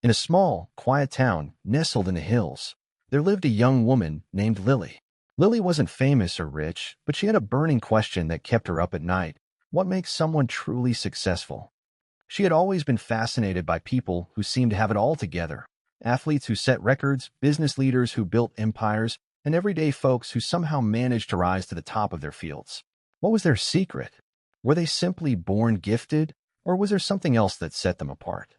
In a small, quiet town nestled in the hills, there lived a young woman named Lily. Lily wasn't famous or rich, but she had a burning question that kept her up at night. What makes someone truly successful? She had always been fascinated by people who seemed to have it all together. Athletes who set records, business leaders who built empires, and everyday folks who somehow managed to rise to the top of their fields. What was their secret? Were they simply born gifted, or was there something else that set them apart?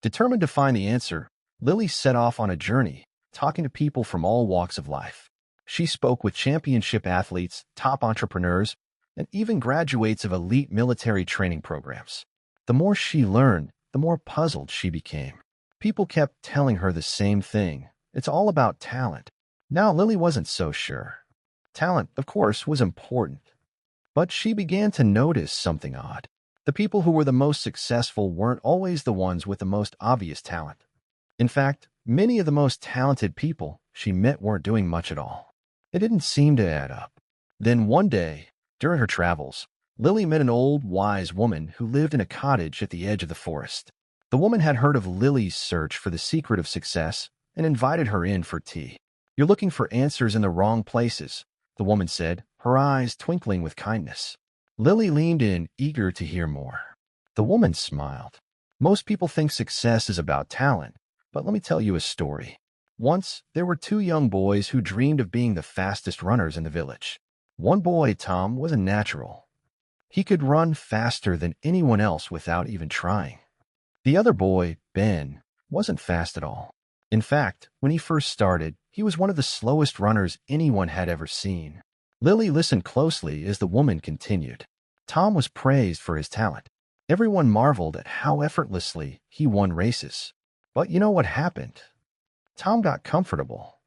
Determined to find the answer, Lily set off on a journey, talking to people from all walks of life. She spoke with championship athletes, top entrepreneurs, and even graduates of elite military training programs. The more she learned, the more puzzled she became. People kept telling her the same thing. It's all about talent. Now Lily wasn't so sure. Talent, of course, was important. But she began to notice something odd. The people who were the most successful weren't always the ones with the most obvious talent. In fact, many of the most talented people she met weren't doing much at all. It didn't seem to add up. Then one day, during her travels, Lily met an old, wise woman who lived in a cottage at the edge of the forest. The woman had heard of Lily's search for the secret of success and invited her in for tea. "You're looking for answers in the wrong places," the woman said, her eyes twinkling with kindness. Lily leaned in, eager to hear more. The woman smiled. "Most people think success is about talent, but let me tell you a story. Once, there were two young boys who dreamed of being the fastest runners in the village. One boy, Tom, was a natural. He could run faster than anyone else without even trying. The other boy, Ben, wasn't fast at all. In fact, when he first started, he was one of the slowest runners anyone had ever seen." Lily listened closely as the woman continued. Tom was praised for his talent. Everyone marveled at how effortlessly he won races. But you know what happened? Tom got comfortable.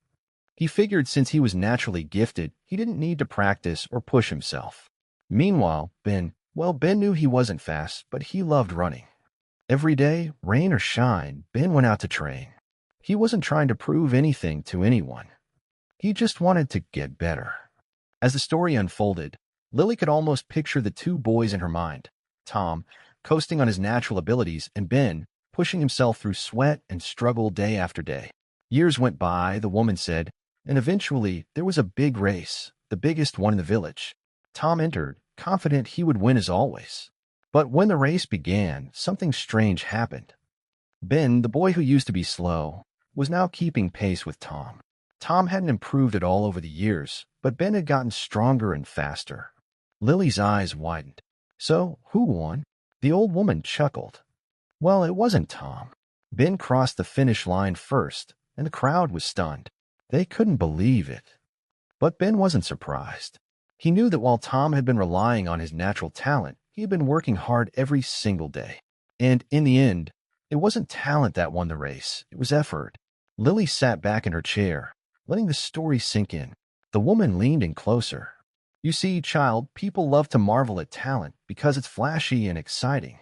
He figured since he was naturally gifted, he didn't need to practice or push himself. Meanwhile, Ben knew he wasn't fast, but he loved running. Every day, rain or shine, Ben went out to train. He wasn't trying to prove anything to anyone. He just wanted to get better. As the story unfolded, Lily could almost picture the two boys in her mind. Tom, coasting on his natural abilities, and Ben, pushing himself through sweat and struggle day after day. Years went by, the woman said, and eventually there was a big race, the biggest one in the village. Tom entered, confident he would win as always. But when the race began, something strange happened. Ben, the boy who used to be slow, was now keeping pace with Tom. Tom hadn't improved at all over the years, but Ben had gotten stronger and faster. Lily's eyes widened. "So, who won?" The old woman chuckled. "Well, it wasn't Tom. Ben crossed the finish line first, and the crowd was stunned. They couldn't believe it. But Ben wasn't surprised. He knew that while Tom had been relying on his natural talent, he had been working hard every single day. And in the end, it wasn't talent that won the race, it was effort." Lily sat back in her chair, letting the story sink in. The woman leaned in closer. "You see, child, people love to marvel at talent because it's flashy and exciting.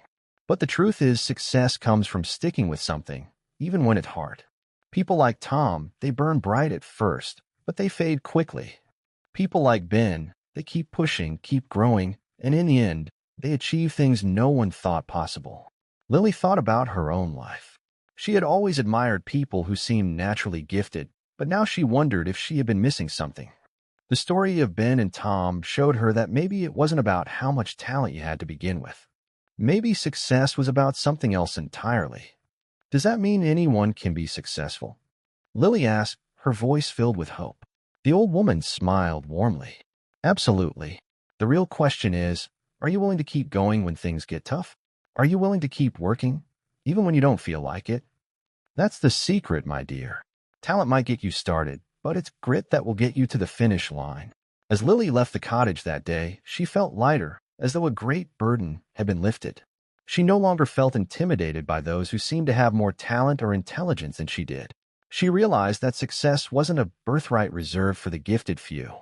But the truth is, success comes from sticking with something, even when it's hard. People like Tom, they burn bright at first, but they fade quickly. People like Ben, they keep pushing, keep growing, and in the end, they achieve things no one thought possible." Lily thought about her own life. She had always admired people who seemed naturally gifted, but now she wondered if she had been missing something. The story of Ben and Tom showed her that maybe it wasn't about how much talent you had to begin with. Maybe success was about something else entirely. "Does that mean anyone can be successful?" Lily asked, her voice filled with hope. The old woman smiled warmly. "Absolutely. The real question is, are you willing to keep going when things get tough? Are you willing to keep working, even when you don't feel like it? That's the secret, my dear. Talent might get you started, but it's grit that will get you to the finish line." As Lily left the cottage that day, she felt lighter, as though a great burden had been lifted. She no longer felt intimidated by those who seemed to have more talent or intelligence than she did. She realized that success wasn't a birthright reserved for the gifted few.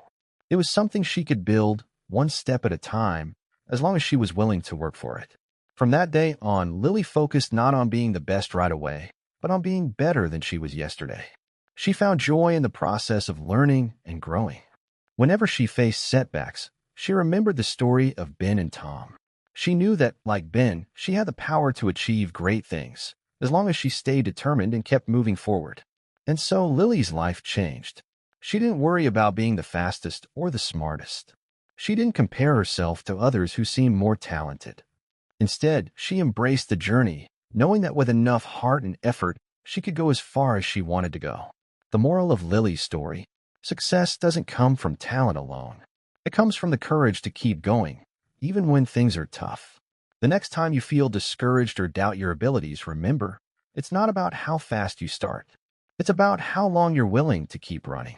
It was something she could build, one step at a time, as long as she was willing to work for it. From that day on, Lily focused not on being the best right away, but on being better than she was yesterday. She found joy in the process of learning and growing. Whenever she faced setbacks, she remembered the story of Ben and Tom. She knew that, like Ben, she had the power to achieve great things, as long as she stayed determined and kept moving forward. And so Lily's life changed. She didn't worry about being the fastest or the smartest. She didn't compare herself to others who seemed more talented. Instead, she embraced the journey, knowing that with enough heart and effort, she could go as far as she wanted to go. The moral of Lily's story: success doesn't come from talent alone. It comes from the courage to keep going, even when things are tough. The next time you feel discouraged or doubt your abilities, remember, it's not about how fast you start. It's about how long you're willing to keep running.